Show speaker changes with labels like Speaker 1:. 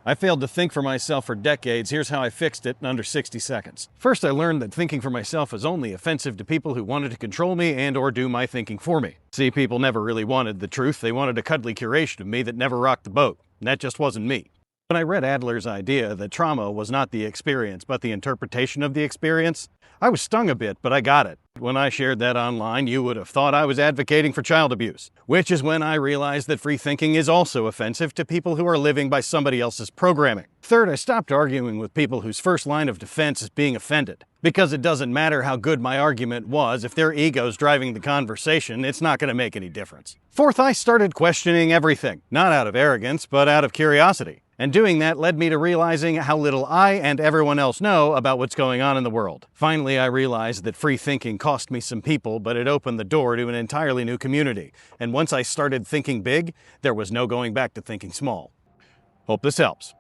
Speaker 1: I failed to think for myself for decades. Here's how I fixed it in under 60 seconds. First, I learned that thinking for myself was only offensive to people who wanted to control me and or do my thinking for me. See, people never really wanted the truth. They wanted a cuddly curation of me that never rocked the boat. And that just wasn't me. When I read Adler's idea that trauma was not the experience, but the interpretation of the experience, I was stung a bit, but I got it. When I shared that online, you would have thought I was advocating for child abuse, which is when I realized that free thinking is also offensive to people who are living by somebody else's programming. Third, I stopped arguing with people whose first line of defense is being offended. Because it doesn't matter how good my argument was, if their ego's driving the conversation, it's not going to make any difference. Fourth, I started questioning everything, not out of arrogance, but out of curiosity. And doing that led me to realizing how little I and everyone else know about what's going on in the world. Finally, I realized that free thinking cost me some people, but it opened the door to an entirely new community. And once I started thinking big, there was no going back to thinking small. Hope this helps.